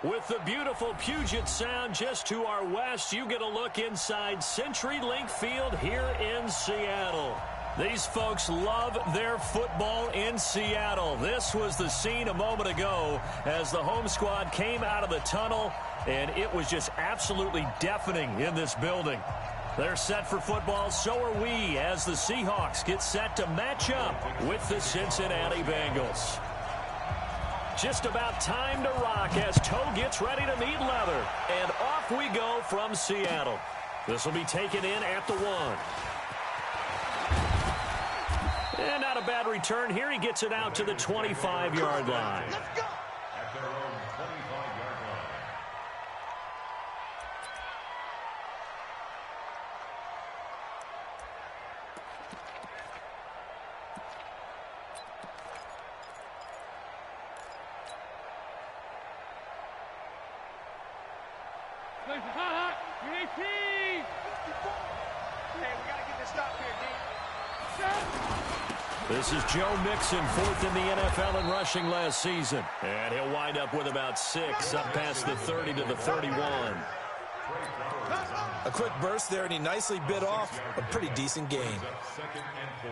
With the beautiful Puget Sound just to our west, you get a look inside CenturyLink Field here in Seattle. These folks love their football in Seattle. This was the scene a moment ago as the home squad came out of the tunnel, and it was just absolutely deafening in this building. They're set for football, so are we, as the Seahawks get set to match up with the Cincinnati Bengals. Just about time to rock as Toe gets ready to meet leather. And off we go from Seattle. This will be taken in at the 1. And not a bad return here. He gets it out to the 25-yard line. Let's go. At their own 25-yard line. This is Joe Mixon, 4th in the NFL in rushing last season. And he'll wind up with about 6 up past the 30 to the 31. A quick burst there, and he nicely bit off a pretty decent gain. 2nd and 4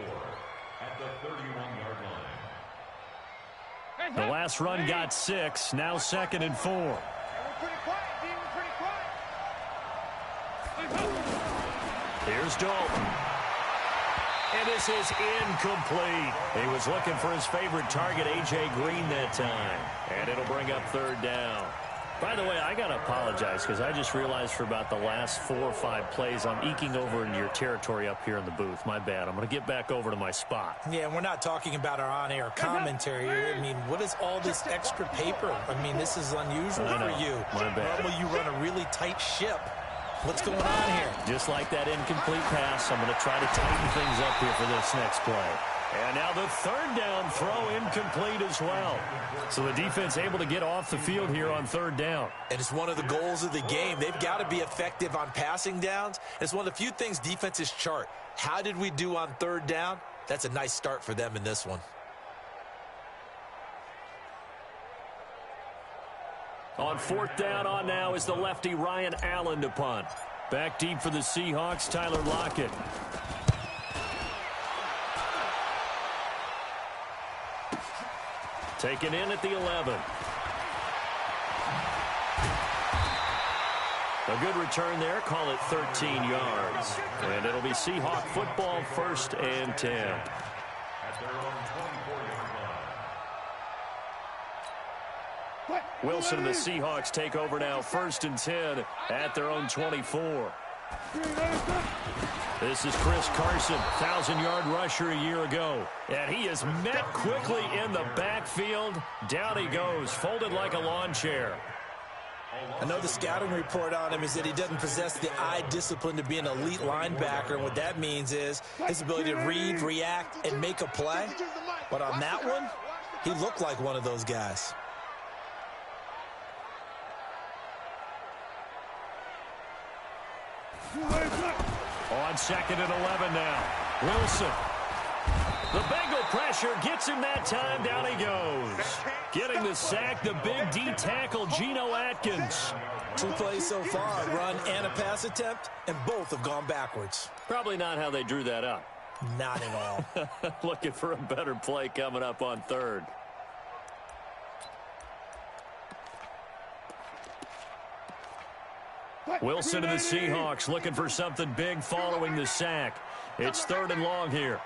at the 31-yard line. The last run got 6, now 2nd and 4. We're pretty quiet, D. We're pretty quiet. Here's Dalton. And this is incomplete. He was looking for his favorite target, A.J. Green, that time. And it'll bring up 3rd down. By the way, I got to apologize because I just realized for about the last 4 or 5 plays, I'm eking over into your territory up here in the booth. My bad. I'm going to get back over to my spot. Yeah, and we're not talking about our on-air commentary here. I mean, what is all this extra paper? I mean, this is unusual for you. My bad. Normally you run a really tight ship. What's going on here? Just like that incomplete pass, I'm going to try to tighten things up here for this next play. And now the 3rd down throw incomplete as well. So the defense able to get off the field here on 3rd down. And it's one of the goals of the game. They've got to be effective on passing downs. It's one of the few things defenses chart. How did we do on 3rd down? That's a nice start for them in this one. On 4th down on now is the lefty Ryan Allen to punt. Back deep for the Seahawks, Tyler Lockett. Taken in at the 11. A good return there, call it 13 yards. And it'll be Seahawk football, 1st and 10. At their own 24-yard line. Wilson and the Seahawks take over now, 1st and 10 at their own 24. This is Chris Carson, 1,000-yard rusher a year ago. And he is met quickly in the backfield. Down he goes, folded like a lawn chair. I know the scouting report on him is that he doesn't possess the eye discipline to be an elite linebacker. And what that means is his ability to read, react, and make a play. But on that one, he looked like one of those guys. On 2nd and 11 now. Wilson. The Bengal pressure gets him that time. Down he goes. Getting the sack, the big D tackle, Geno Atkins. 2 plays so far, a run and a pass attempt, and both have gone backwards. Probably not how they drew that up. Not at all. Looking for a better play coming up on 3rd. Wilson and the Seahawks looking for something big following the sack. It's 3rd and long here.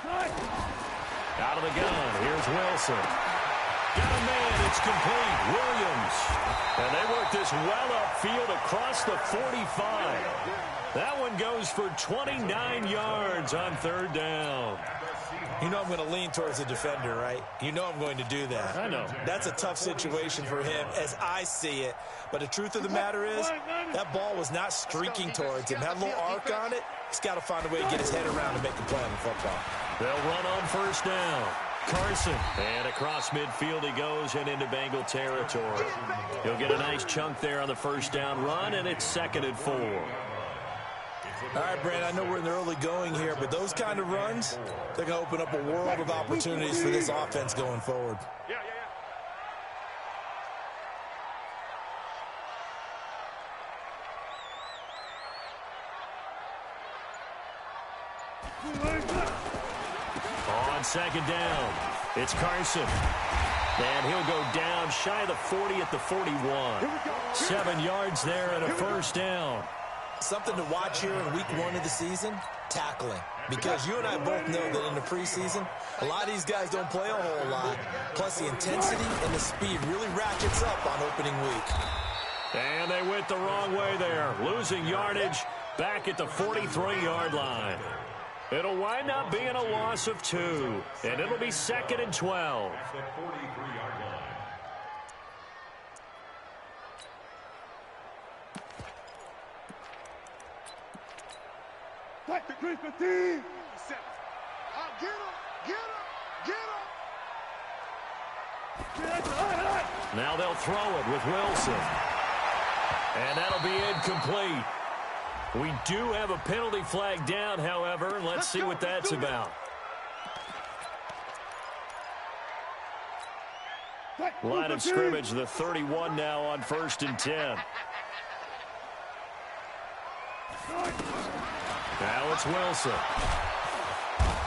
Out of the gun. Here's Wilson. Got a man. It's complete. Williams. And they work this well upfield across the 45. That one goes for 29 yards on 3rd down. You know I'm going to lean towards the defender, right? You know I'm going to do that. I know. That's a tough situation for him as I see it. But the truth of the matter is, that ball was not streaking towards him. Had a little arc on it. He's got to find a way to get his head around and make a play on the football. They'll run on 1st down. Carson. And across midfield he goes and into Bengal territory. He'll get a nice chunk there on the 1st down run, and it's 2nd and 4. All right, Brand, I know we're in the early going here, but those kind of runs, they're going to open up a world of opportunities for this offense going forward. On second down, it's Carson. And he'll go down shy of the 40 at the 41. 7 yards there and a first down. Something to watch here in week 1 of the season, tackling. Because you and I both know that in the preseason, a lot of these guys don't play a whole lot. Plus the intensity and the speed really ratchets up on opening week. And they went the wrong way there, losing yardage back at the 43-yard line. It'll wind up being a loss of 2, and it'll be 2nd and 12. Now they'll throw it with Wilson. And that'll be incomplete. We do have a penalty flag down, however, and let's see what that's about. Line of scrimmage, the 31 now on 1st and 10. Now it's Wilson.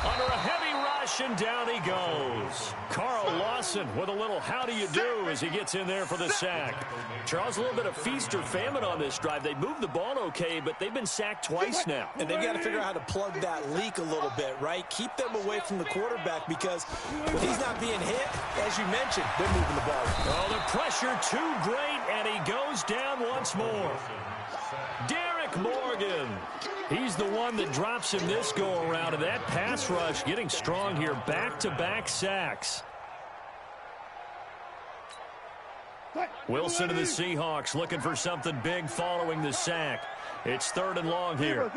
Under a heavy rush, and down he goes. Carl Lawson with a little how do you do as he gets in there for the sack. Charles, a little bit of feast or famine on this drive. They moved the ball okay, but they've been sacked twice now. And they've got to figure out how to plug that leak a little bit, right? Keep them away from the quarterback because when he's not being hit, as you mentioned, they're moving the ball. Oh, the pressure too great, and he goes down once more. Derek Morgan. He's the one that drops him this go-around, and that pass rush getting strong here. Back-to-back sacks. Wilson to the Seahawks looking for something big following the sack. It's 3rd and long here.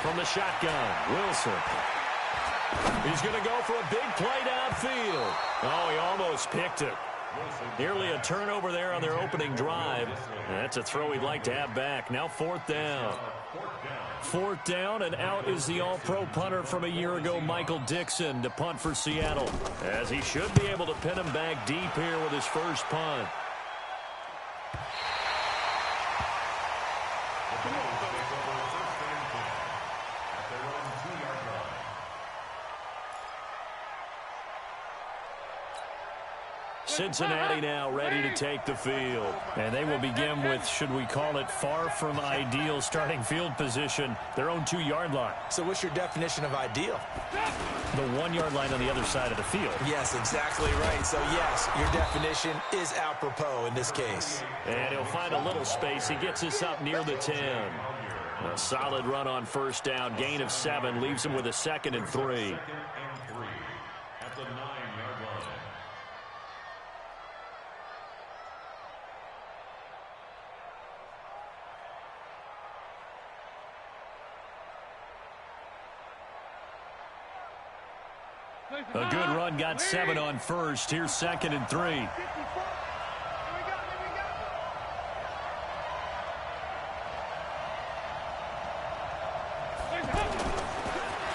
From the shotgun, Wilson. He's going to go for a big play downfield. Oh, he almost picked it. Nearly a turnover there on their opening drive. That's a throw he'd like to have back. Now 4th down. 4th down, and out is the all-pro punter from a year ago, Michael Dixon, to punt for Seattle, as he should be able to pin him back deep here with his first punt. Cincinnati now ready to take the field. And they will begin with, should we call it, far from ideal starting field position, their own 2-yard line. So what's your definition of ideal? The 1-yard line on the other side of the field. Yes, exactly right. So, yes, your definition is apropos in this case. And he'll find a little space. He gets us up near the 10. A solid run on 1st down. Gain of 7 leaves him with a 2nd and 3. At the 9-yard line. A good run, got 7 on 1st. Here's 2nd and 3.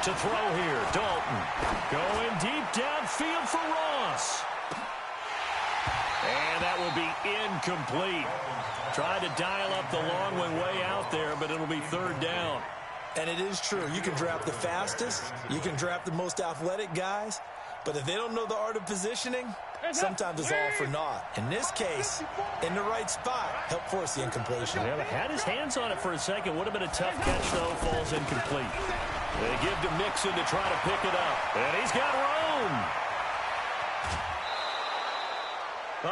To throw here, Dalton. Going deep downfield for Ross. And that will be incomplete. Tried to dial up the long one way out there, but it'll be 3rd down. And it is true. You can draft the fastest. You can draft the most athletic guys. But if they don't know the art of positioning, sometimes it's all for naught. In this case, in the right spot, help force the incompletion. Yeah, had his hands on it for a second. Would have been a tough catch, though. Falls incomplete. They give to Mixon to try to pick it up. And he's got room.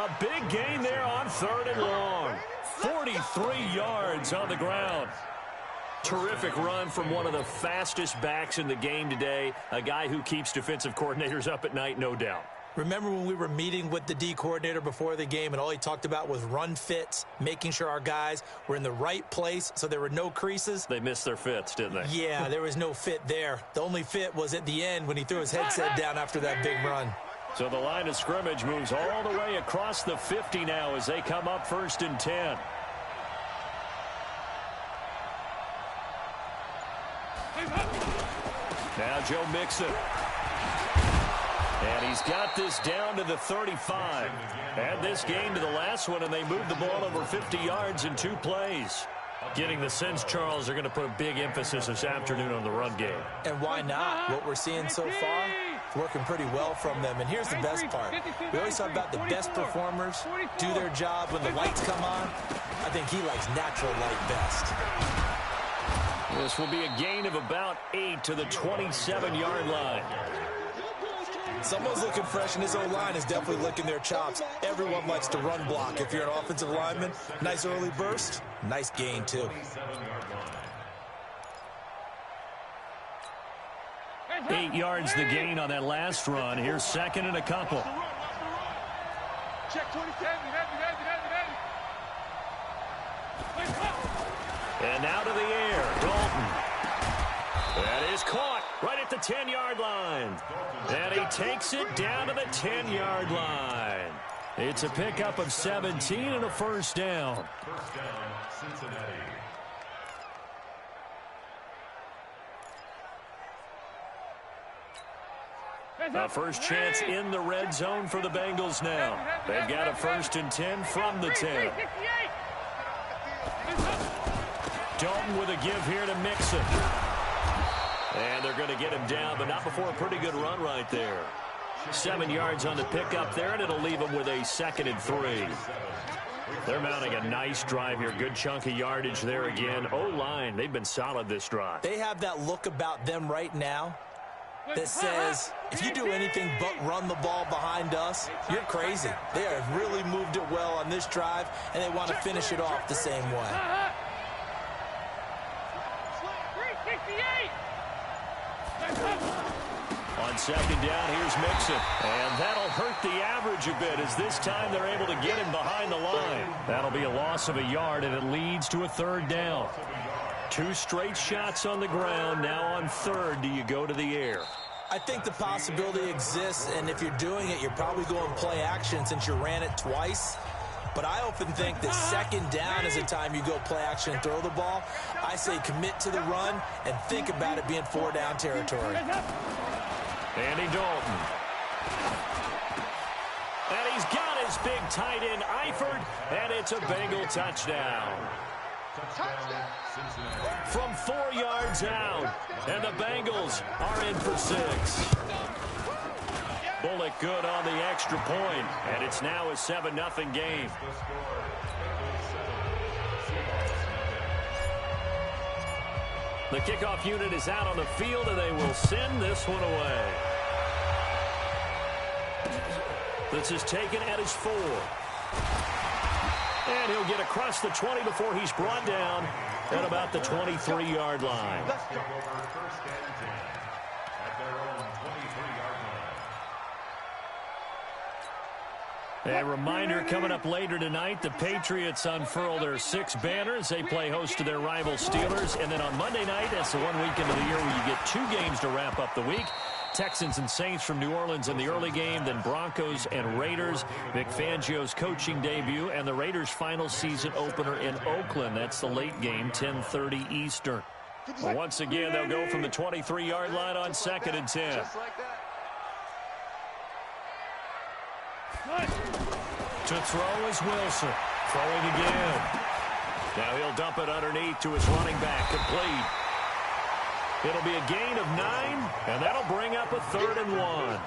A big gain there on 3rd and long. 43 yards on the ground. Terrific run from one of the fastest backs in the game today. A guy who keeps defensive coordinators up at night, no doubt. Remember when we were meeting with the D coordinator before the game and all he talked about was run fits, making sure our guys were in the right place so there were no creases? They missed their fits, didn't they? Yeah, there was no fit there. The only fit was at the end when he threw his headset down after that big run. So the line of scrimmage moves all the way across the 50 now as they come up 1st and 10. Now Joe Mixon. And he's got this down to the 35. Add this game to the last one, and they moved the ball over 50 yards in 2 plays. Getting the sense, Charles, they're going to put a big emphasis this afternoon on the run game. And why not? What we're seeing so far, it's working pretty well from them. And here's the best part. We always talk about the best performers do their job when the lights come on. I think he likes natural light best. This will be a gain of about 8 to the 27-yard line. Someone's looking fresh, and his O-line is definitely licking their chops. Everyone likes to run block. If you're an offensive lineman, nice early burst, nice gain, too. 8 yards the gain on that last run. Here's second and a couple. Check 27. And now to the air, Dalton. That is caught right at the 10-yard line. And he takes it down to the 10-yard line. It's a pickup of 17 and a first down. First down, Cincinnati. A first chance in the red zone for the Bengals now. They've got a 1st and 10 from the 10. Dalton with a give here to Mixon. And they're going to get him down, but not before a pretty good run right there. 7 yards on the pickup there, and it'll leave them with a 2nd and 3. They're mounting a nice drive here. Good chunk of yardage there again. O-line, they've been solid this drive. They have that look about them right now that says, if you do anything but run the ball behind us, you're crazy. They have really moved it well on this drive, and they want to finish it off the same way. On second down, here's Mixon. And that'll hurt the average a bit as this time they're able to get him behind the line. That'll be a loss of a yard, and it leads to a 3rd down. 2 straight shots on the ground. Now on 3rd, do you go to the air? I think the possibility exists, and if you're doing it, you're probably going play action since you ran it twice. But I often think that 2nd down is a time you go play action and throw the ball. I say commit to the run and think about it being 4-down territory. Andy Dalton. And he's got his big tight end, Eifert, and it's a Bengal touchdown. From 4 yards out, and the Bengals are in for 6. Bullock good on the extra point, and it's now a 7-0 game. The kickoff unit is out on the field, and they will send this one away. This is taken at his 4. And he'll get across the 20 before he's brought down at about the 23-yard line. A reminder coming up later tonight, the Patriots unfurl their 6 banners. They play host to their rival Steelers. And then on Monday night, that's the one weekend of the year where you get 2 games to wrap up the week. Texans and Saints from New Orleans in the early game, then Broncos and Raiders. Vic Fangio's coaching debut, and the Raiders' final season opener in Oakland. That's the late game, 10:30 Eastern. Well, once again, they'll go from the 23-yard line on 2nd and 10. To throw is Wilson. Throwing again. Now he'll dump it underneath to his running back. Complete. It'll be a gain of 9, and that'll bring up a 3rd and 1.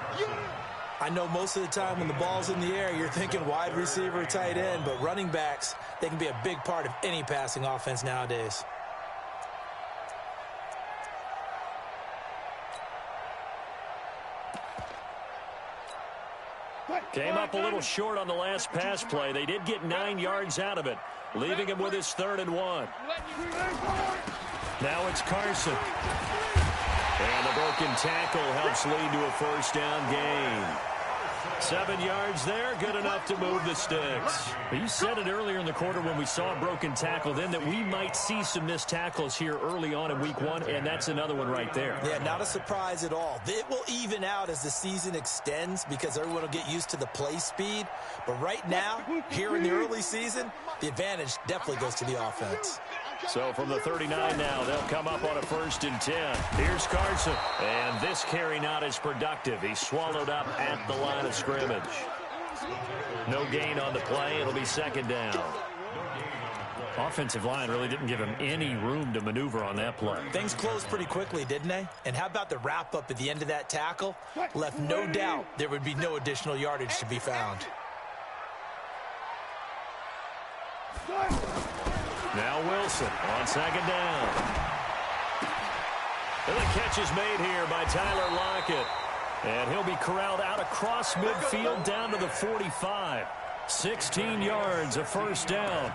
I know most of the time when the ball's in the air, you're thinking wide receiver, tight end, but running backs, they can be a big part of any passing offense nowadays. Came up a little short on the last pass play. They did get 9 yards out of it, leaving him with his 3rd and 1. Now it's Carson. And the broken tackle helps lead to a 1st down gain. 7 yards there, good enough to move the sticks. You said it earlier in the quarter when we saw a broken tackle then that we might see some missed tackles here early on in week 1, and that's another one right there. Yeah, not a surprise at all. It will even out as the season extends because everyone will get used to the play speed. But right now, here in the early season, the advantage definitely goes to the offense. So from the 39 now, they'll come up on a 1st and 10. Here's Carson. And this carry not as productive. He's swallowed up at the line of scrimmage. No gain on the play. It'll be 2nd down. Offensive line really didn't give him any room to maneuver on that play. Things closed pretty quickly, didn't they? And how about the wrap-up at the end of that tackle? Left no doubt there would be no additional yardage to be found. Now Wilson on second down. And the catch is made here by Tyler Lockett. And he'll be corralled out across midfield down to the 45. 16 yards, a first down.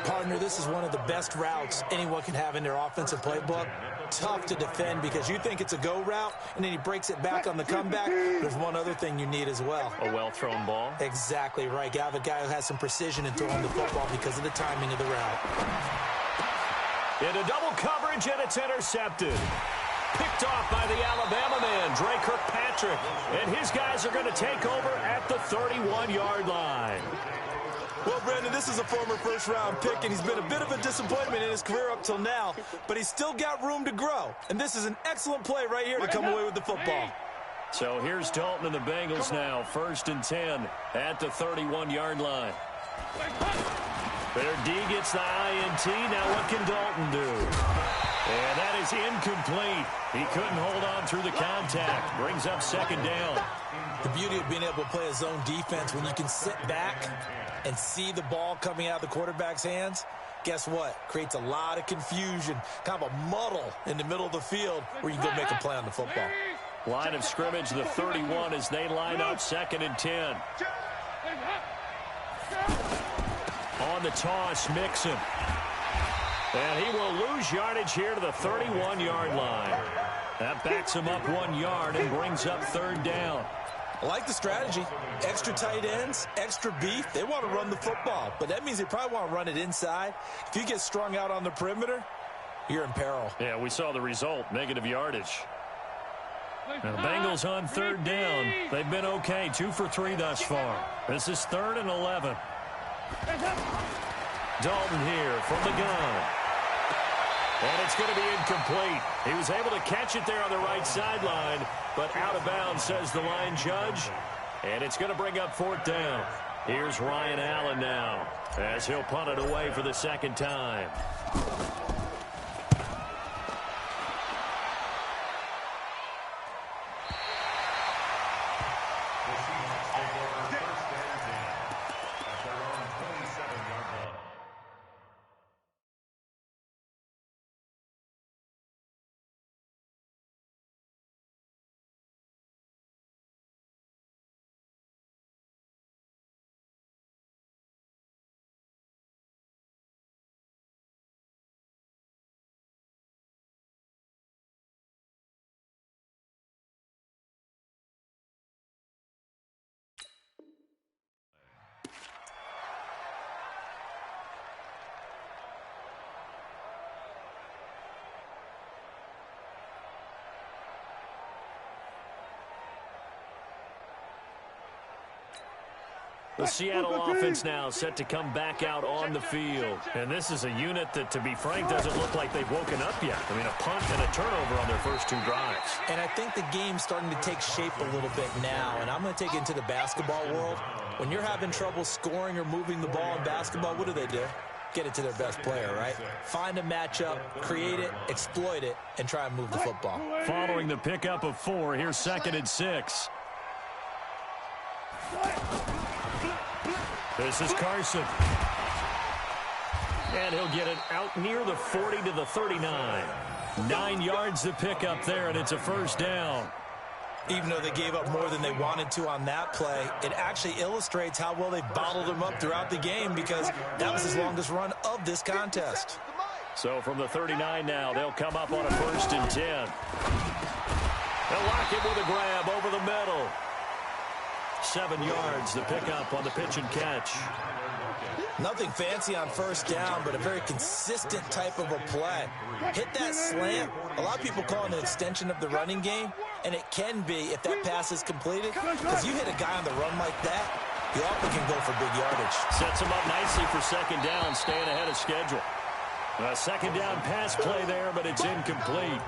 Partner, this is one of the best routes anyone can have in their offensive playbook. Tough to defend because you think it's a go route, and then he breaks it back on the comeback. There's one other thing you need as well. A well-thrown ball. Exactly right. You have a guy who has some precision in throwing the football because of the timing of the route. Into double coverage, and it's intercepted. Picked off by the Alabama man, Dre Kirkpatrick. And his guys are going to take over at the 31-yard line. Well, Brandon, this is a former first-round pick, and he's been a bit of a disappointment in his career up till now, but he's still got room to grow. And this is an excellent play right here to come away with the football. So here's Dalton and the Bengals now, 1st and 10 at the 31-yard line. Their D gets the INT. Now what can Dalton do? And that is incomplete. He couldn't hold on through the contact. Brings up second down. The beauty of being able to play a zone defense when you can sit back and see the ball coming out of the quarterback's hands, guess what? Creates a lot of confusion, kind of a muddle in the middle of the field where you can go make a play on the football. Line of scrimmage, the 31 as they line up 2nd and 10. On the toss, Mixon. And he will lose yardage here to the 31-yard line. That backs him up 1 yard and brings up 3rd down. I like the strategy. Extra tight ends, extra beef. They want to run the football, but that means they probably want to run it inside. If you get strung out on the perimeter, you're in peril. Yeah, we saw the result, negative yardage. Now, Bengals on 3rd down. They've been okay, 2 for 3 thus far. This is 3rd and 11. Dalton here from the gun. And it's going to be incomplete. He was able to catch it there on the right sideline, but out of bounds, says the line judge. And it's going to bring up 4th down. Here's Ryan Allen now as he'll punt it away for the 2nd time. The Seattle offense now set to come back out on the field. And this is a unit that, to be frank, doesn't look like they've woken up yet. I mean, a punt and a turnover on their first 2 drives. And I think the game's starting to take shape a little bit now. And I'm going to take it into the basketball world. When you're having trouble scoring or moving the ball in basketball, what do? Get it to their best player, right? Find a matchup, create it, exploit it, and try and move the football. Following the pickup of 4, here's 2nd and 6. This is Carson. And he'll get it out near the 40 to the 39. 9 yards to pick up there, and it's a first down. Even though they gave up more than they wanted to on that play, it actually illustrates how well they bottled them up throughout the game because that was his longest run of this contest. So from the 39 now, they'll come up on a 1st and 10. They'll lock it with a grab over the middle. 7 yards to pick up on the pitch and catch. Nothing fancy on first down, but a very consistent type of a play. Hit that slant. A lot of people call it an extension of the running game, and it can be if that pass is completed. Because you hit a guy on the run like that, you often can go for big yardage. Sets him up nicely for 2nd down, staying ahead of schedule. A second down pass play there, but it's incomplete.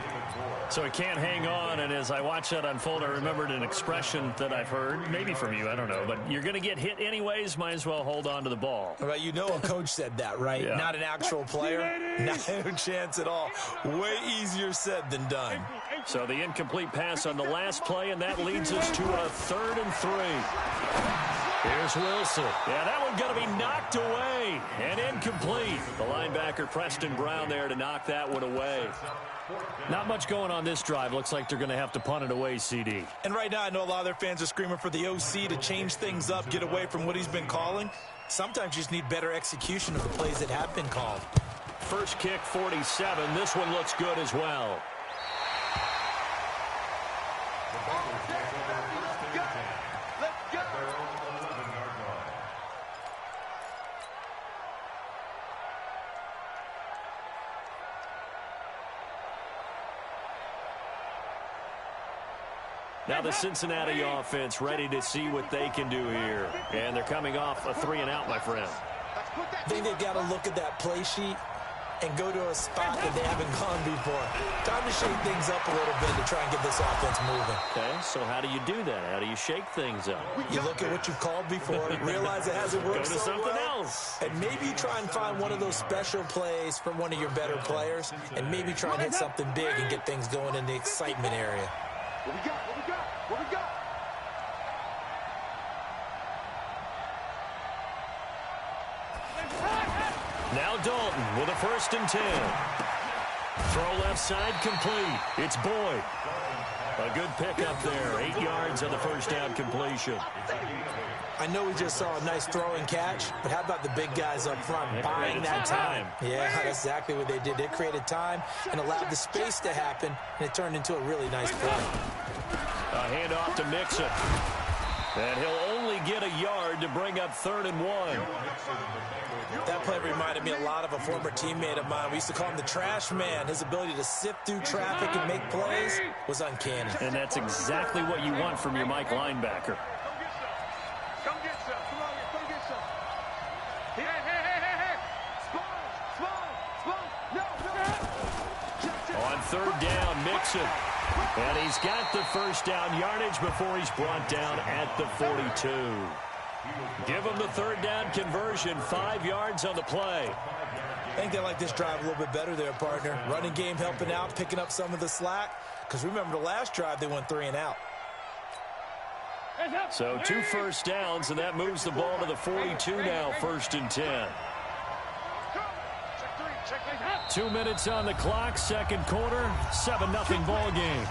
So he can't hang on, and as I watch that unfold, I remembered an expression that I've heard, maybe from you, I don't know, but you're going to get hit anyways, might as well hold on to the ball. Well, you know a coach said that, right? Yeah. Not an actual player. Not a chance at all. Way easier said than done. So the incomplete pass on the last play, and that leads us to a 3rd and 3. Here's Wilson. Yeah, that one going to be knocked away and incomplete. The linebacker, Preston Brown, there to knock that one away. Not much going on this drive. Looks like they're going to have to punt it away, CD. And right now, I know a lot of their fans are screaming for the OC to change things up, get away from what he's been calling. Sometimes you just need better execution of the plays that have been called. First kick, 47. This one looks good as well. Now the Cincinnati offense ready to see what they can do here. And they're coming off a 3-and-out, my friend. I think they've got to look at that play sheet and go to a spot that they haven't gone before. Time to shake things up a little bit to try and get this offense moving. Okay, so how do you do that? How do you shake things up? You look at what you've called before, realize it hasn't worked Go to so something well, else. and maybe try and find one of those special plays from one of your better players, and maybe try and hit something big and get things going in the excitement area. What we got? What we got? What we got? Now Dalton with a 1st and 10. Throw left side complete. It's Boyd. A good pickup there. 8 yards on the first down completion. I know we just saw a nice throw and catch, but how about the big guys up front buying that time? Yeah, that's exactly what they did. They created time and allowed the space to happen, and it turned into a really nice play. A handoff to Mixon. And he'll only get a yard to bring up 3rd and 1. That play reminded me a lot of a former teammate of mine. We used to call him the trash man. His ability to sift through traffic and make plays was uncanny. And that's exactly what you want from your Mike linebacker. Come get some. Come on here. Come get some. Hey, hey, hey, hey, hey. Spawn. No. On 3rd down, Mixon. And he's got the first down yardage before he's brought down at the 42. Give him the 3rd down conversion, 5 yards on the play. I think they like this drive a little bit better there, partner. Running game helping out, picking up some of the slack. Because remember the last drive, they went 3-and-out. So 2 first downs, and that moves the ball to the 42 now, 1st and 10. 2 minutes on the clock, 2nd quarter, 7-0 ball game.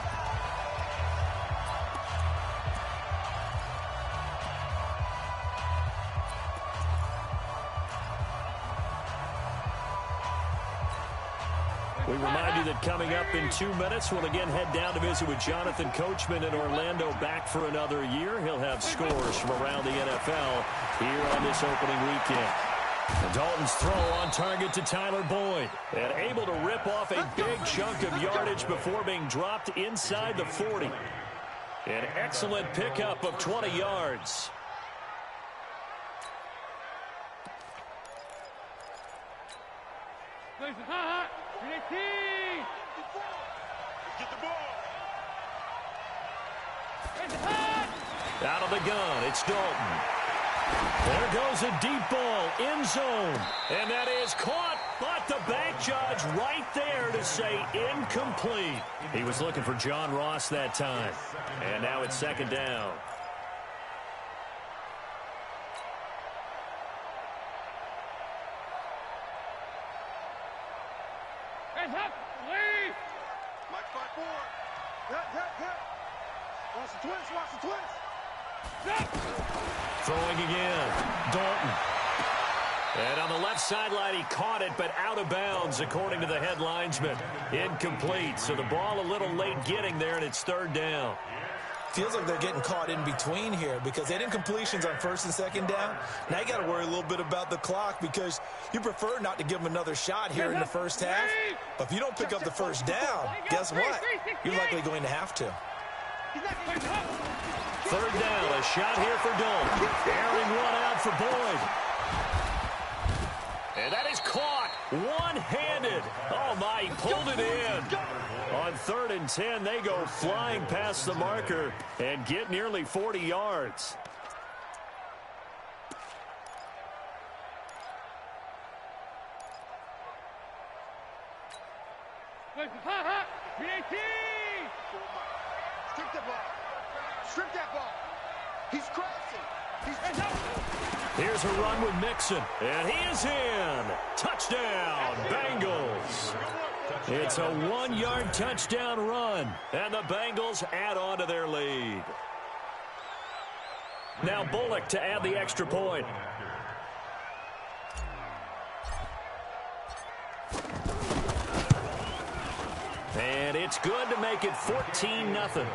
We remind you that coming up in 2 minutes, we'll again head down to visit with Jonathan Coachman in Orlando, back for another year. He'll have scores from around the NFL here on this opening weekend. And Dalton's throw on target to Tyler Boyd. And able to rip off a big chunk of yardage before being dropped inside the 40. An excellent pickup of 20 yards. Get the ball. Out of the gun, it's Dalton. There goes a deep ball, end zone. And that is caught, but the bank judge right there to say incomplete. He was looking for John Ross that time. And now it's 2nd down. Mike 5-4. Hit. Watch the twist. Watch the twist. Throwing again. Dalton. And on the left sideline, he caught it, but out of bounds, according to the head linesman. Incomplete. So the ball a little late getting there, and it's 3rd down. Feels like they're getting caught in between here because they had incompletions on 1st and 2nd down. Now you got to worry a little bit about the clock because you prefer not to give them another shot here in the first half. But if you don't pick up the first down, guess what? You're likely going to have to. 3rd down, a shot here for Dalton. Airing one out for Boyd. And that is caught. One-handed. Oh, my, he pulled it in. On 3rd and 10, they go flying past the marker and get nearly 40 yards. Strip that ball. Strip that ball. He's crossing. Here's a run with Mixon, and he is in. Touchdown, Bengals. It's a 1-yard touchdown run, and the Bengals add on to their lead. Now Bullock to add the extra point. And it's good to make it 14-0.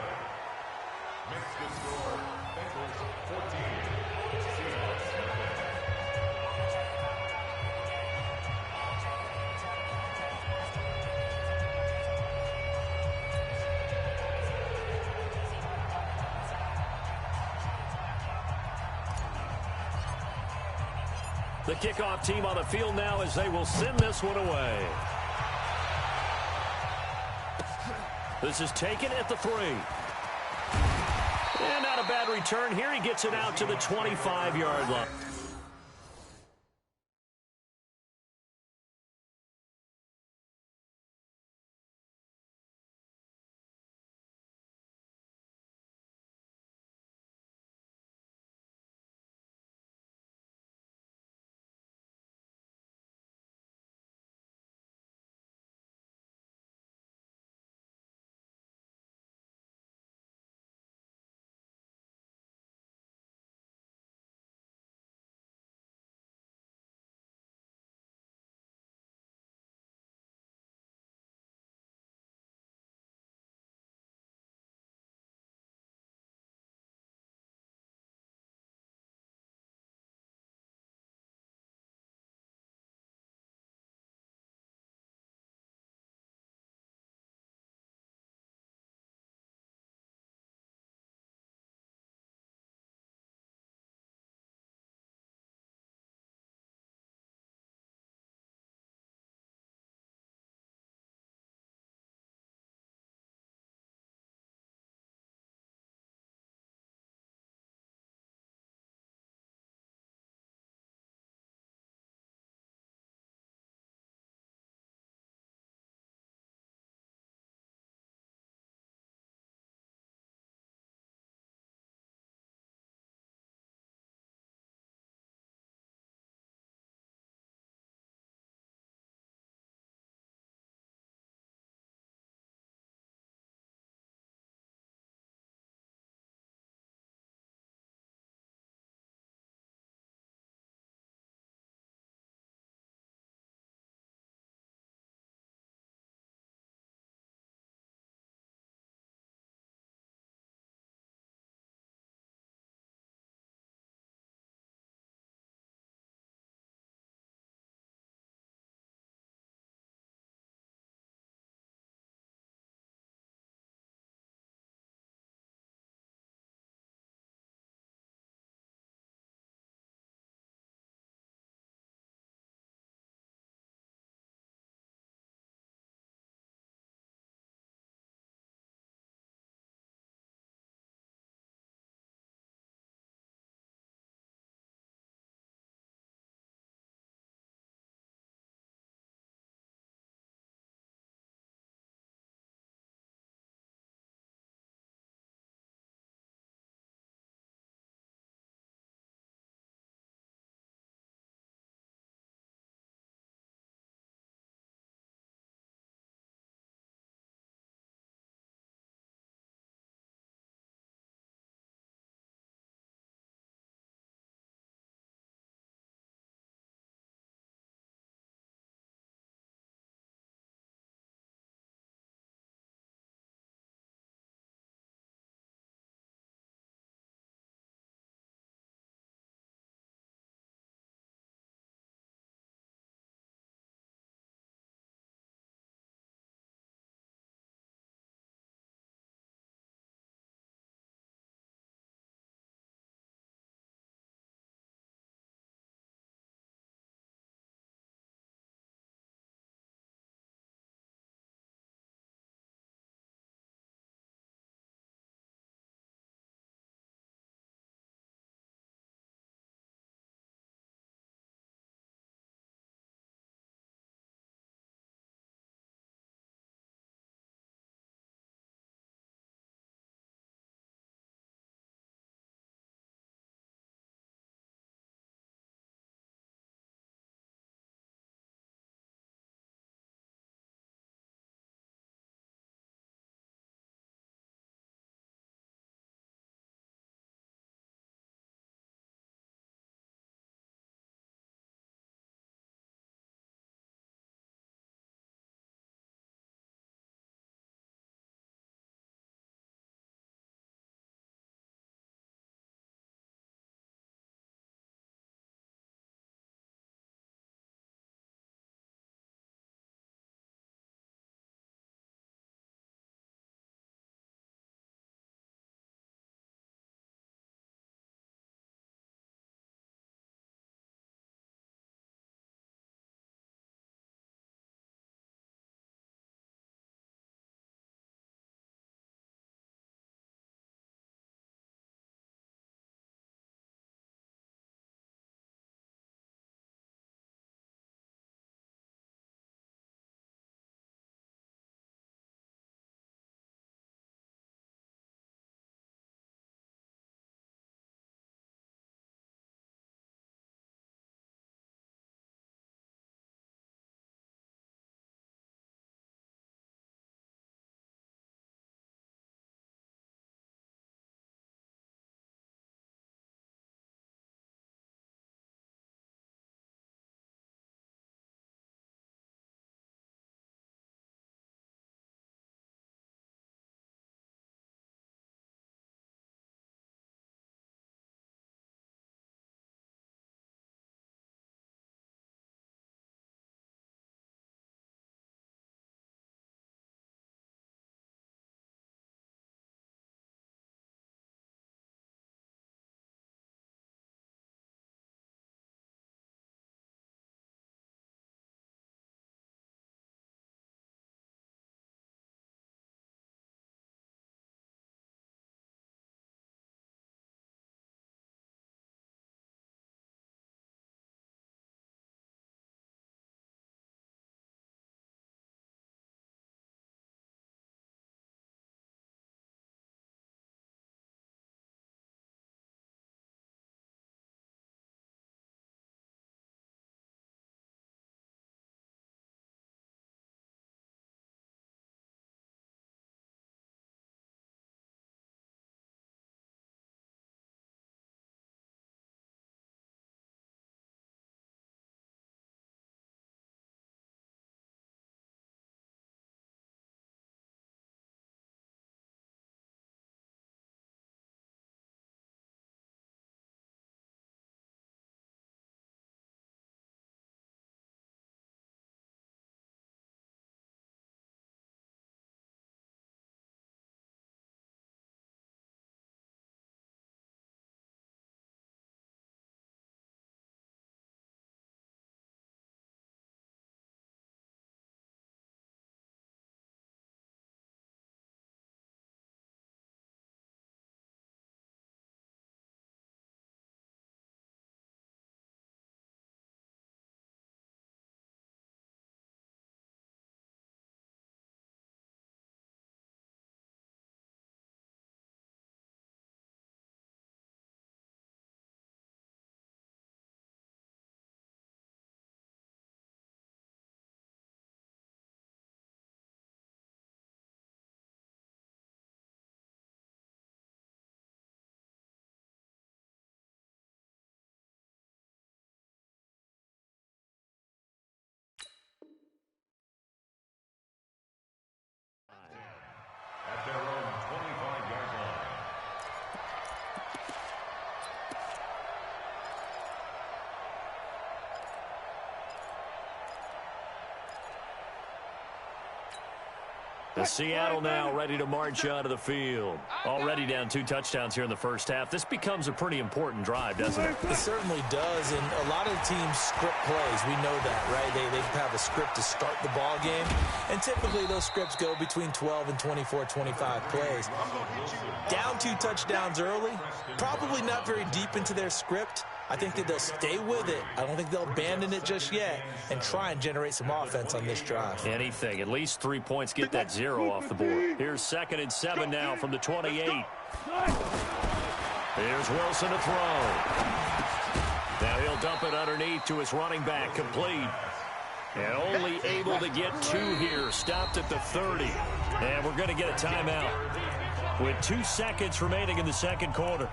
The kickoff team on the field now as they will send this one away. This is taken at the 3. And not a bad return here. He gets it out to the 25-yard line. Seattle now ready to march onto the field. Already down 2 touchdowns here in the first half. This becomes a pretty important drive, doesn't it? It certainly does, and a lot of teams script plays. We know that, right? They have a script to start the ball game, and typically those scripts go between 12 and 24, 25 plays. Down 2 touchdowns early, probably not very deep into their script. I think that they'll stay with it. I don't think they'll abandon it just yet and try and generate some offense on this drive. Anything. At least 3 points. Get that 0 off the board. Here's 2nd and 7 now from the 28. Here's Wilson to throw. Now he'll dump it underneath to his running back. Complete. And only able to get 2 here. Stopped at the 30. And we're going to get a timeout with 2 seconds remaining in the second quarter.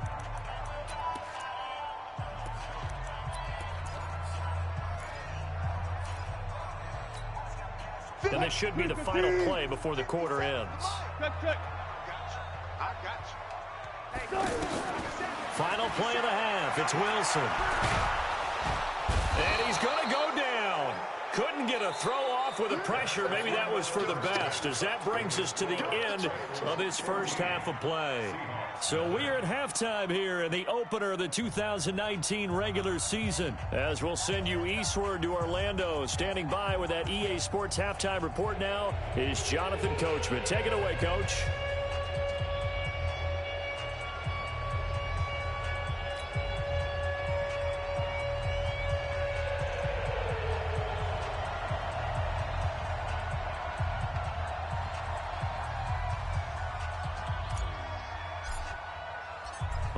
And this should be the final play before the quarter ends. Final play of the half. It's Wilson. And he's going to go down. Couldn't get a throw off with the pressure. Maybe that was for the best, as that brings us to the end of this first half of play. So we are at halftime here in the opener of the 2019 regular season, as we'll send you eastward to Orlando. Standing by with that EA Sports halftime report now is Jonathan Coachman. Take it away, Coach.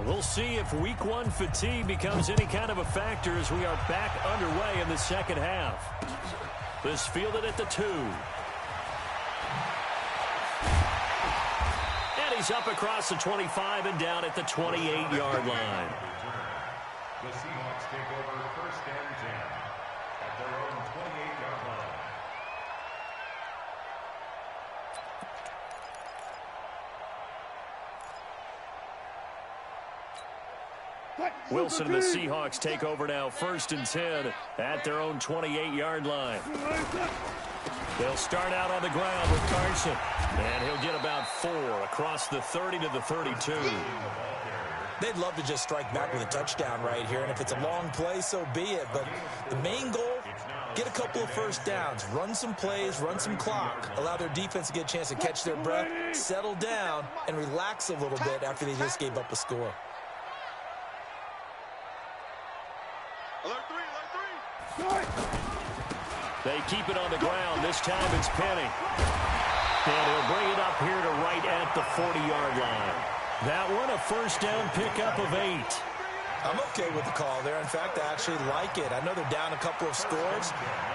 We'll see if week 1 fatigue becomes any kind of a factor as we are back underway in the second half. This fielded at the 2. And he's up across the 25 and down at the 28-yard line. The Seahawks take over 1st and 10 at their own 28-yard line. Wilson and the Seahawks take over now 1st and 10 at their own 28-yard line. They'll start out on the ground with Carson. And he'll get about 4 across the 30 to the 32. They'd love to just strike back with a touchdown right here, and if it's a long play, so be it. But the main goal, get a couple of first downs, run some plays, run some clock, allow their defense to get a chance to catch their breath, settle down, and relax a little bit after they just gave up a score. They keep it on the ground. This time it's Penny. And he'll bring it up here to right at the 40-yard line. That one, a first down pickup of 8. I'm okay with the call there. In fact, I actually like it. I know they're down a couple of scores,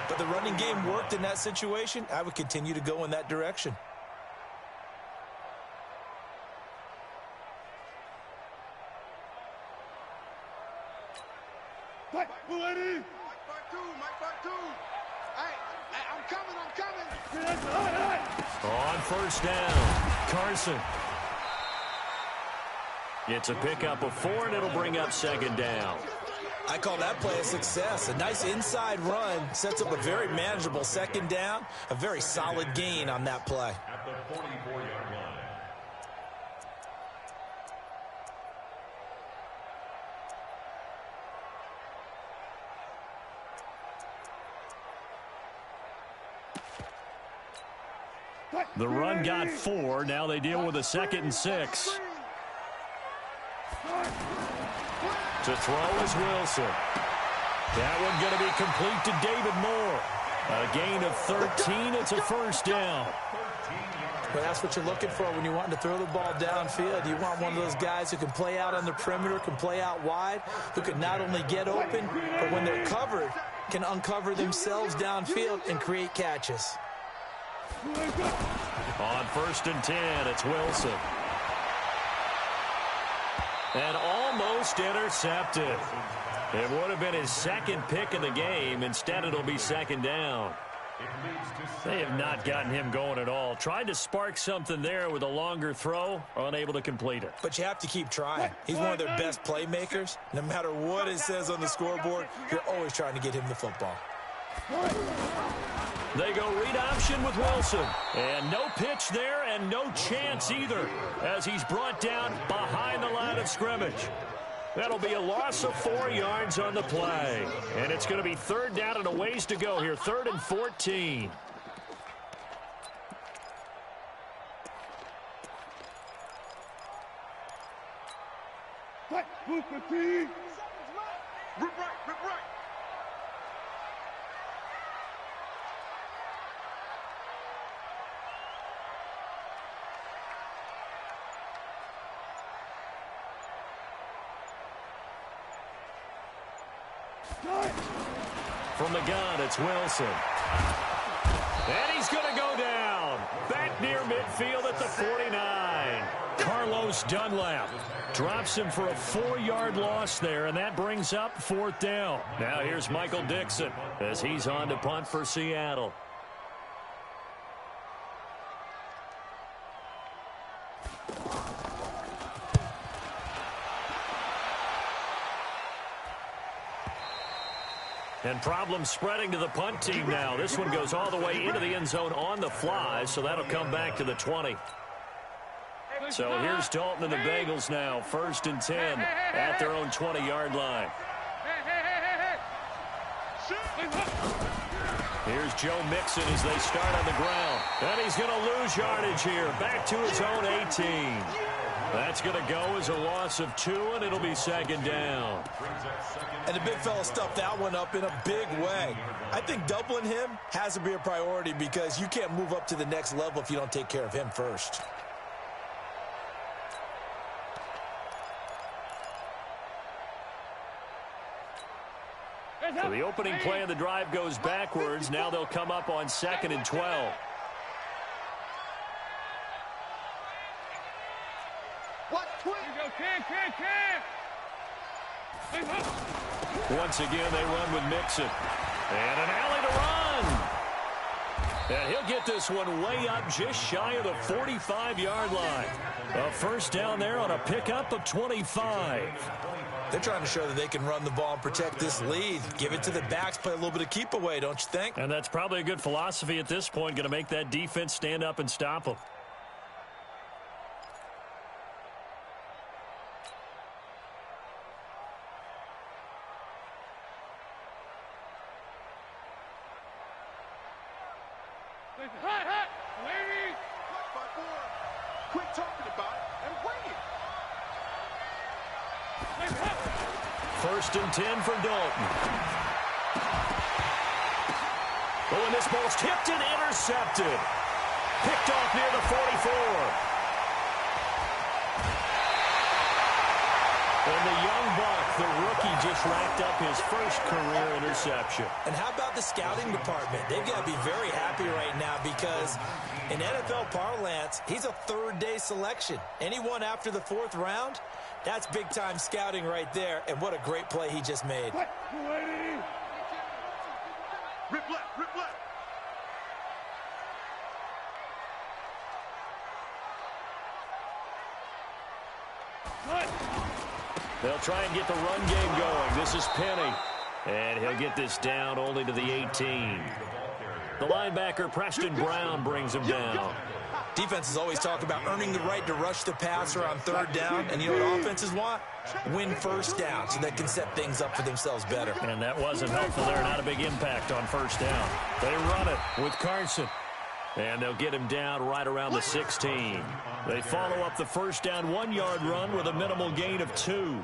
but the running game worked in that situation. I would continue to go in that direction. Mike part two. Hey, I'm coming. On first down, Carson. It's a pickup of 4, and it'll bring up 2nd down. I call that play a success. A nice inside run sets up a very manageable 2nd down. A very solid gain on that play. At the 44-yard line. The run got 4. Now they deal with a 2nd and 6. To throw is Wilson. That one going to be complete to David Moore. A gain of 13. It's a first down. Well, that's what you're looking for when you want to throw the ball downfield. You want one of those guys who can play out on the perimeter, can play out wide, who can not only get open, but when they're covered, can uncover themselves downfield and create catches. On 1st and 10, it's Wilson. And almost intercepted. It would have been his 2nd pick of the game. Instead, it'll be 2nd down. They have not gotten him going at all. Tried to spark something there with a longer throw, unable to complete it. But you have to keep trying. He's one of their best playmakers. No matter what it says on the scoreboard, you're always trying to get him the football. They go read option with Wilson. And no pitch there and no chance either as he's brought down behind the line of scrimmage. That'll be a loss of 4 yards on the play. And it's going to be third down and a ways to go here. 3rd and 14. Rip right, rip right. From the gun, it's Wilson. And he's going to go down. Back near midfield at the 49. Carlos Dunlap drops him for a 4-yard loss there, and that brings up 4th down. Now here's Michael Dixon as he's on to punt for Seattle. And problems spreading to the punt team now. This one goes all the way into the end zone on the fly, so that'll come back to the 20. So here's Dalton and the Bengals now. 1st and 10 at their own 20-yard line. Here's Joe Mixon as they start on the ground. And he's going to lose yardage here. Back to his own 18. That's going to go as a loss of 2, and it'll be 2nd down. And the big fella stuffed that one up in a big way. I think doubling him has to be a priority because you can't move up to the next level if you don't take care of him first. So the opening play of the drive goes backwards. Now they'll come up on 2nd and 12. Once again, they run with Mixon. And an alley to run. And he'll get this one way up just shy of the 45-yard line. A 1st down there on a pickup of 25. They're trying to show that they can run the ball and protect this lead. Give it to the backs, play a little bit of keep away, don't you think? And that's probably a good philosophy at this point, going to make that defense stand up and stop them. Quit talking about it and bring it. 1st and 10 for Dalton. Oh, and this ball's tipped and intercepted. Picked off near the 44. And the young buck, the rookie, just racked up his first career interception. And how about the scouting department? They've got to be very happy right now because in NFL parlance, he's a 3rd-day selection. Anyone after the 4th round, that's big-time scouting right there. And what a great play he just made. Rip left, rip left. They'll try and get the run game going. This is Penny. And he'll get this down only to the 18. The linebacker, Preston Brown, brings him down. Defenses always talk about earning the right to rush the passer on 3rd down. And you know what offenses want? Win 1st down so they can set things up for themselves better. And that wasn't helpful there. Not a big impact on 1st down. They run it with Carson. And they'll get him down right around the 16. They follow up the 1st down 1-yard run with a minimal gain of 2.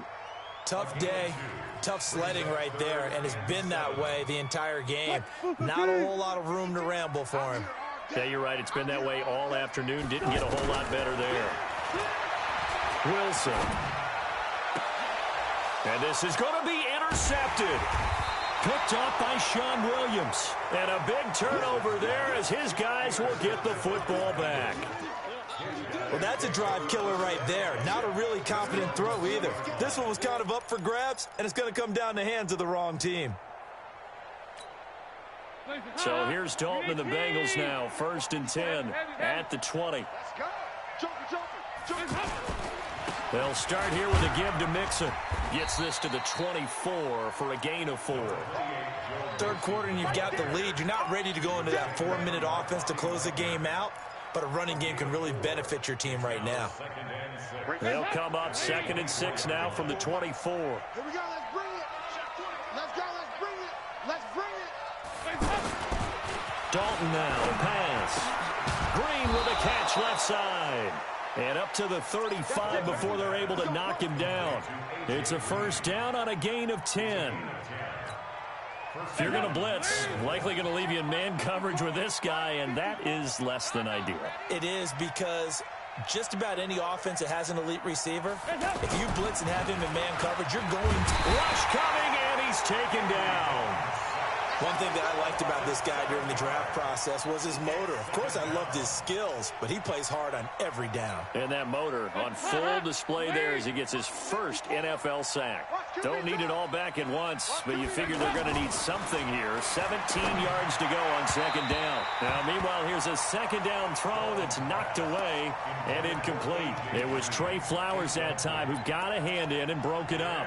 Tough day, tough sledding right there, and it's been that way the entire game. Not a whole lot of room to ramble for him. Yeah, you're right. It's been that way all afternoon. Didn't get a whole lot better there. Wilson. And this is going to be intercepted. Picked up by Sean Williams. And a big turnover there as his guys will get the football back. Well, that's a drive killer right there. Not a really confident throw either. This one was kind of up for grabs, and it's going to come down the hands of the wrong team. So here's Dalton and the Bengals now. 1st and 10 at the 20. Let's go. Jump. They'll start here with a give to Mixon. Gets this to the 24 for a gain of 4. Third quarter and you've got the lead. You're not ready to go into that 4-minute offense to close the game out, but a running game can really benefit your team right now. They'll come up 2nd and 6 now from the 24. Here we go. Let's bring it. Let's go. Let's bring it. Let's bring it. Dalton now to pass. Green with a catch left side. And up to the 35 before they're able to knock him down. It's a first down on a gain of 10. If you're going to blitz, likely going to leave you in man coverage with this guy, and that is less than ideal. It is, because just about any offense that has an elite receiver, if you blitz and have him in man coverage, you're going to... Rush coming, and he's taken down. One thing that I liked about this guy during the draft process was his motor. Of course, I loved his skills, but he plays hard on every down. And that motor on full display there as he gets his first NFL sack. Don't need it all back at once, but you figure they're going to need something here. 17 yards to go on 2nd down. Now, meanwhile, here's a 2nd down throw that's knocked away and incomplete. It was Trey Flowers that time who got a hand in and broke it up.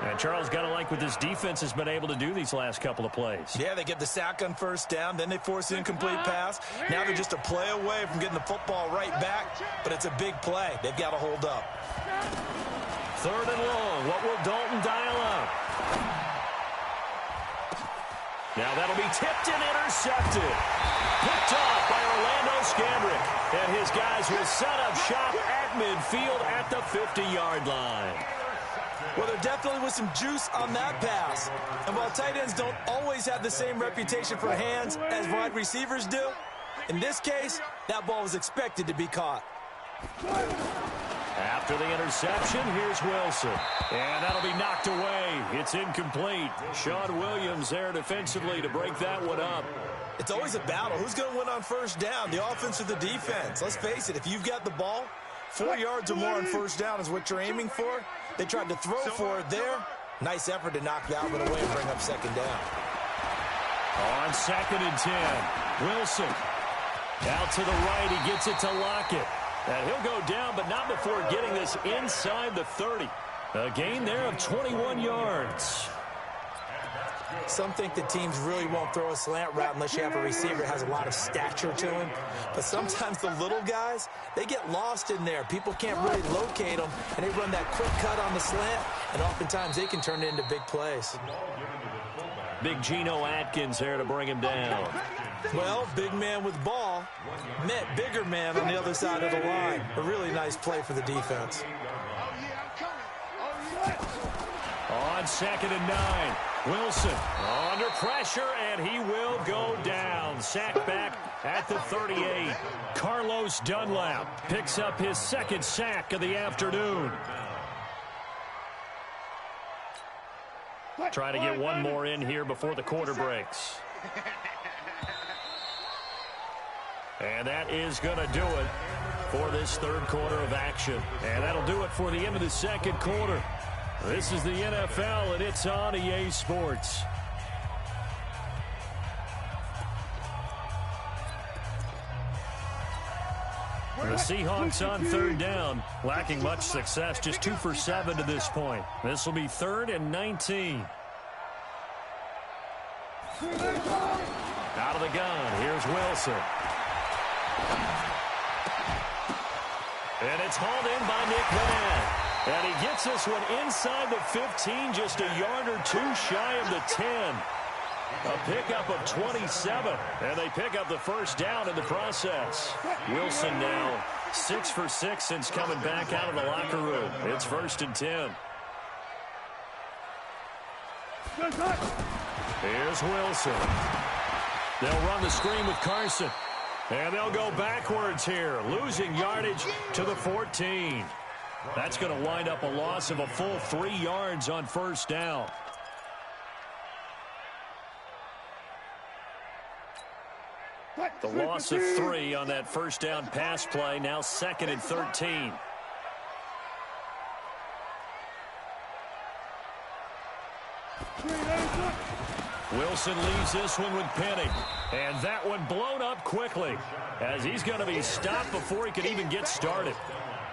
And Charles, got to like what this defense has been able to do these last couple of plays. Yeah, they get the sack on first down, then they force the incomplete pass. Now they're just a play away from getting the football right back, but it's a big play. They've got to hold up. 3rd and long. What will Dalton dial up? Now that'll be tipped and intercepted. Picked off by Orlando Scandrick. And his guys will set up shop at midfield at the 50-yard line. Well, there definitely was some juice on that pass. And while tight ends don't always have the same reputation for hands as wide receivers do, in this case, that ball was expected to be caught. After the interception, here's Wilson. And that'll be knocked away. It's incomplete. Sean Williams there defensively to break that one up. It's always a battle. Who's going to win on first down, the offense or the defense? Let's face it, if you've got the ball, 4 yards or more on first down is what you're aiming for. They tried to throw for it there. Nice effort to knock that one away and bring up 2nd down. On 2nd and 10, Wilson. Out to the right, he gets it to Lockett. And he'll go down, but not before getting this inside the 30. A gain there of 21 yards. Some think that teams really won't throw a slant route unless you have a receiver that has a lot of stature to him. But sometimes the little guys, they get lost in there. People can't really locate them, and they run that quick cut on the slant, and oftentimes they can turn it into big plays. Big Geno Atkins there to bring him down. Well, big man with ball met bigger man on the other side of the line. A really nice play for the defense. On 2nd and 9, Wilson under pressure, and he will go down. Sacked back at the 38. Carlos Dunlap picks up his 2nd sack of the afternoon. Trying to get one more in here before the quarter breaks. And that is going to do it for this 3rd quarter of action. And that'll do it for the end of the 2nd quarter. This is the NFL, and it's on EA Sports. The Seahawks on 3rd down, lacking much success, just 2 for 7 to this point. This will be 3rd and 19. Out of the gun, here's Wilson. And it's hauled in by Nick Van. And he gets this one inside the 15, just a yard or 2 shy of the 10. A pickup of 27, and they pick up the first down in the process. Wilson now 6 for 6 since coming back out of the locker room. It's 1st and 10. Here's Wilson. They'll run the screen with Carson. And they'll go backwards here, losing yardage to the 14. That's going to wind up a loss of a full 3 yards on first down. The loss of 3 on that first down pass play, now 2nd and 13. Wilson leaves this one with Penny. And that one blown up quickly as he's going to be stopped before he can even get started.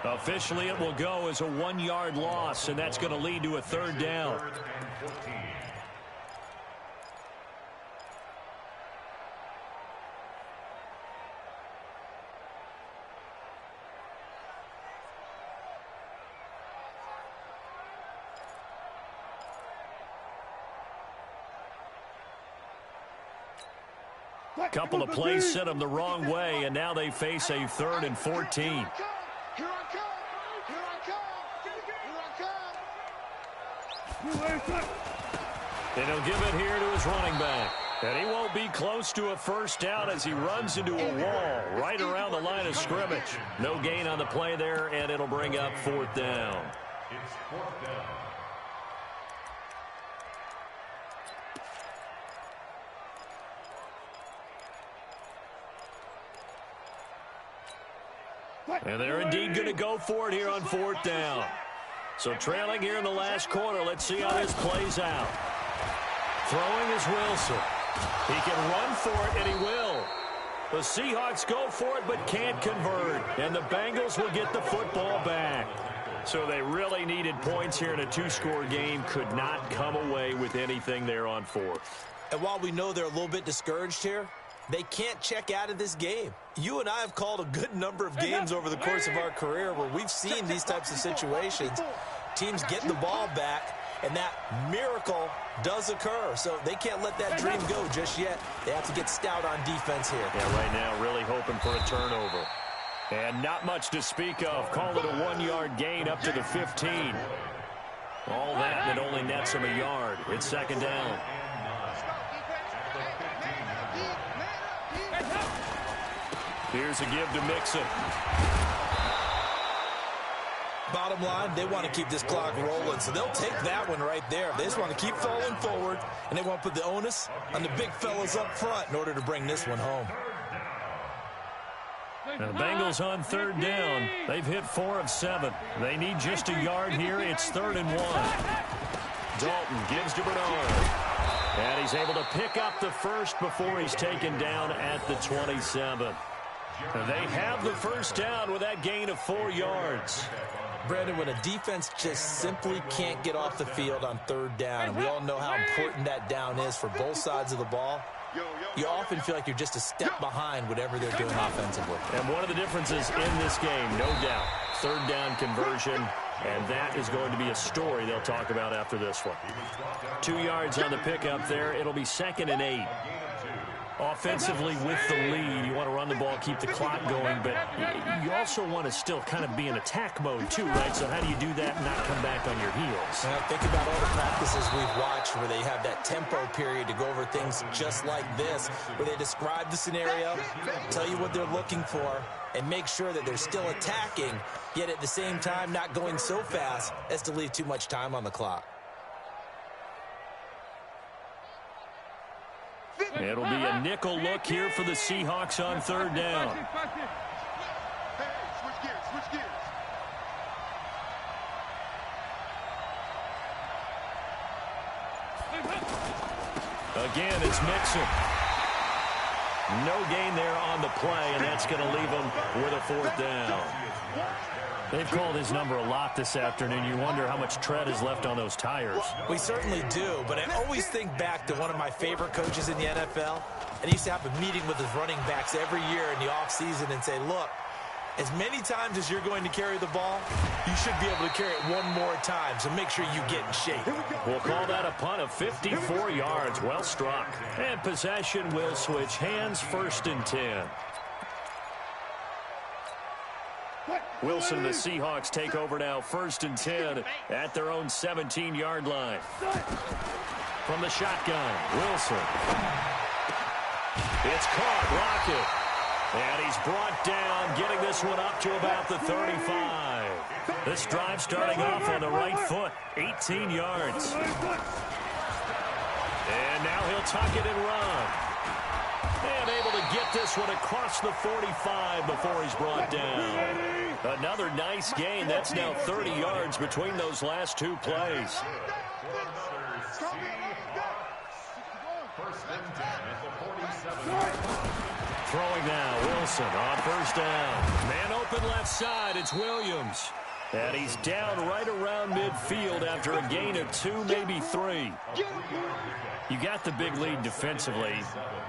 Officially, it will go as a 1-yard loss, and that's going to lead to a 3rd down. 3rd and 14. A couple of plays sent them the wrong way, and now they face a 3rd and 14. Here I come. Here I come. And he'll give it here to his running back. And he won't be close to a 1st down as he runs into a wall right around the line of scrimmage. No gain on the play there, and it'll bring up 4th down. It's 4th down. And they're indeed going to go for it here on 4th down. So trailing here in the last quarter, let's see how this plays out. Throwing is Wilson. He can run for it, and he will. The Seahawks go for it but can't convert, and the Bengals will get the football back. So they really needed points here in a 2-score game, could not come away with anything there on 4th. And while we know they're a little bit discouraged here, they can't check out of this game. You and I have called a good number of games over the course of our career where we've seen these types of situations. Teams get the ball back, and that miracle does occur. So they can't let that dream go just yet. They have to get stout on defense here. Yeah, right now really hoping for a turnover. And not much to speak of. Call it a 1-yard gain up to the 15. All that, and it only nets him a yard. It's 2nd down. Here's a give to Mixon. Bottom line, they want to keep this clock rolling, so they'll take that one right there. They just want to keep falling forward, and they want to put the onus on the big fellas up front in order to bring this one home. Now the Bengals on 3rd down. They've hit 4 of 7. They need just a yard here. It's 3rd and 1. Dalton gives to Bernard. And he's able to pick up the 1st before he's taken down at the 27. They have the 1st down with that gain of 4 yards. Brandon, when a defense just simply can't get off the field on 3rd down, and we all know how important that down is for both sides of the ball, you often feel like you're just a step behind whatever they're doing offensively. And one of the differences in this game, no doubt, 3rd down conversion, and that is going to be a story they'll talk about after this one. 2 yards on the pickup there. It'll be 2nd and 8. Offensively with the lead, you want to run the ball, keep the clock going, but you also want to still kind of be in attack mode too, right? So how do you do that and not come back on your heels? Well, think about all the practices we've watched where they have that tempo period to go over things just like this, where they describe the scenario, tell you what they're looking for, and make sure that they're still attacking, yet at the same time not going so fast as to leave too much time on the clock. It'll be a nickel look here for the Seahawks on 3rd down. Switch gears. Again, it's Mixon. No gain there on the play, and that's going to leave them with a 4th down. They've called his number a lot this afternoon. You wonder how much tread is left on those tires. We certainly do, but I always think back to one of my favorite coaches in the NFL, and he used to have a meeting with his running backs every year in the offseason and say, look, as many times as you're going to carry the ball, you should be able to carry it one more time, so make sure you get in shape. We'll call that a punt of 54 yards. Well struck. And possession will switch hands, 1st and 10. Wilson and the Seahawks take over now, 1st and 10 at their own 17-yard line. From the shotgun, Wilson. It's caught, Rocket. And he's brought down, getting this one up to about the 35. This drive starting off on the right foot, 18 yards. And now he'll tuck it and run. And able to get this one across the 45 before he's brought down. Another nice gain. That's now 30 yards between those last 2 plays. 1st and 10 at the 47. Throwing now, Wilson on first down. Man open left side, it's Williams. And he's down right around midfield after a gain of 2, maybe 3. You got the big lead defensively,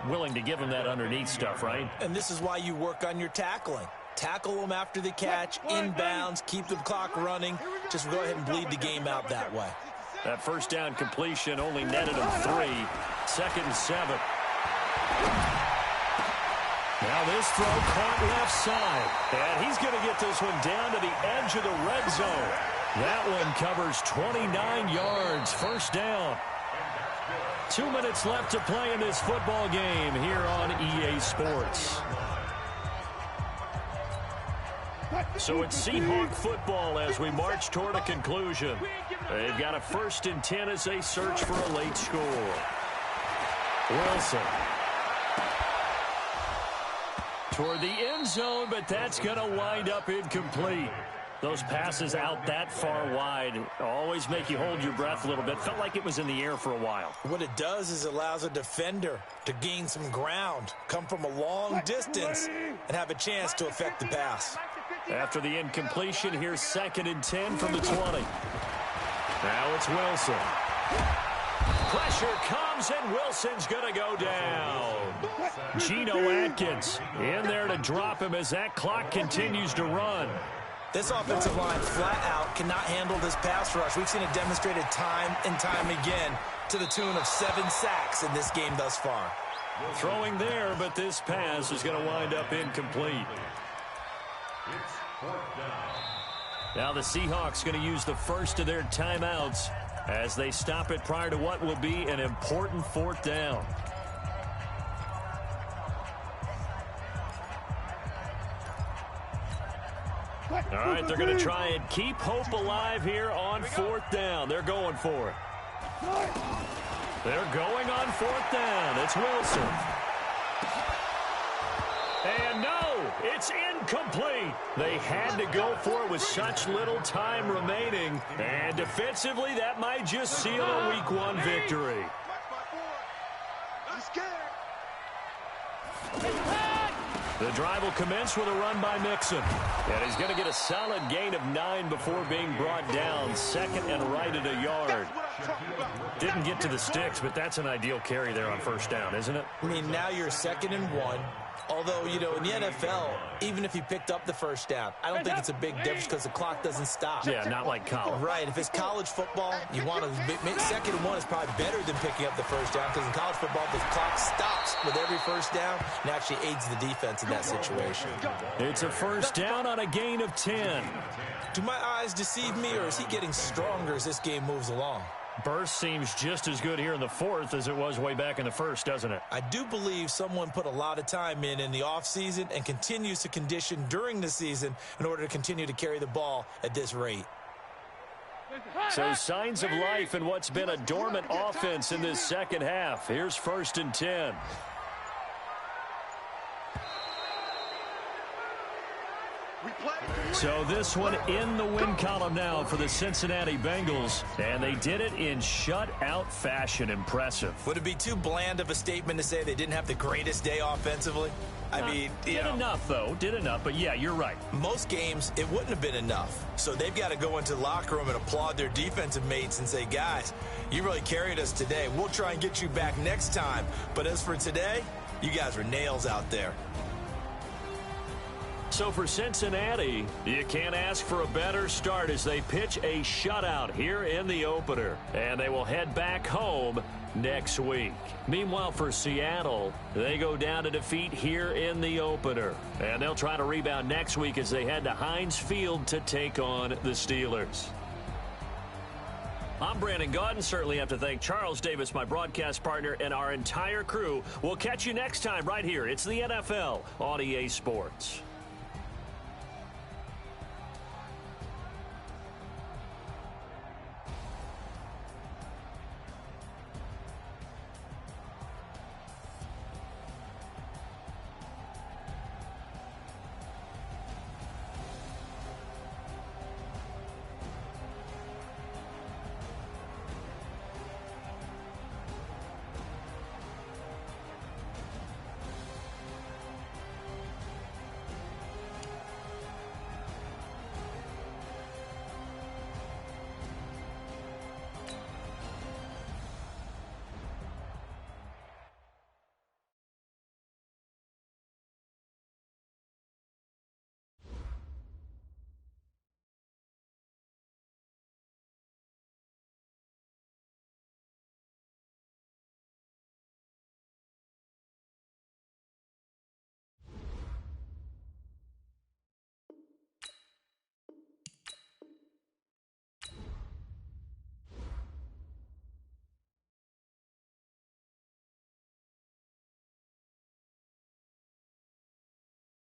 willing to give him that underneath stuff, right? And this is why you work on your tackling. Tackle them after the catch, inbounds, keep the clock running. Just go ahead and bleed the game out that way. That first down completion only netted him 3. 2nd and 7. Now this throw caught left side. And he's going to get this one down to the edge of the red zone. That one covers 29 yards. First down. 2 minutes left to play in this football game here on EA Sports. So it's Seahawk football as we march toward a conclusion. They've got a 1st and 10 as they search for a late score. Wilson. Toward the end zone, but that's going to wind up incomplete. Those passes out that far wide always make you hold your breath a little bit. Felt like it was in the air for a while. What it does is it allows a defender to gain some ground, come from a long distance, and have a chance to affect the pass. After the incompletion, here's 2nd and 10 from the 20. Now it's Wilson. Pressure comes, and Wilson's going to go down. Geno Atkins in there to drop him as that clock continues to run. This offensive line flat out cannot handle this pass rush. We've seen it demonstrated time and time again to the tune of 7 sacks in this game thus far. Throwing there, but this pass is going to wind up incomplete. Now the Seahawks going to use the first of their timeouts as they stop it prior to what will be an important 4th down. All right, they're going to try and keep hope alive here on 4th down. They're going for it. They're going on 4th down. It's Wilson. And no, it's incomplete. They had to go for it with such little time remaining. And defensively, that might just seal a Week 1 victory. The drive will commence with a run by Mixon. And he's going to get a solid gain of 9 before being brought down. 2nd and right at a yard. Didn't get to the sticks, but that's an ideal carry there on first down, isn't it? I mean, now you're 2nd and 1. Although, you know, in the NFL, even if he picked up the first down, I don't think it's a big difference because the clock doesn't stop. Yeah, not like college. Right. If it's college football, you want to 2nd and 1 is probably better than picking up the first down because in college football, the clock stops with every first down and actually aids the defense in that situation. It's a first down on a gain of 10. Do my eyes deceive me, or is he getting stronger as this game moves along? Burst seems just as good here in the 4th as it was way back in the 1st, doesn't it? I do believe someone put a lot of time in the offseason and continues to condition during the season in order to continue to carry the ball at this rate. So signs of life in what's been a dormant offense in this second half. Here's 1st and 10. So this one in the win column now for the Cincinnati Bengals, and they did it in shutout fashion. Impressive. Would it be too bland of a statement to say they didn't have the greatest day offensively? I mean, did enough, though. Did enough, but yeah, you're right. Most games, it wouldn't have been enough. So they've got to go into the locker room and applaud their defensive mates and say, guys, you really carried us today. We'll try and get you back next time. But as for today, you guys were nails out there. So for Cincinnati, you can't ask for a better start as they pitch a shutout here in the opener. And they will head back home next week. Meanwhile, for Seattle, they go down to defeat here in the opener. And they'll try to rebound next week as they head to Heinz Field to take on the Steelers. I'm Brandon Gaudin. Certainly have to thank Charles Davis, my broadcast partner, and our entire crew. We'll catch you next time right here. It's the NFL on EA Sports.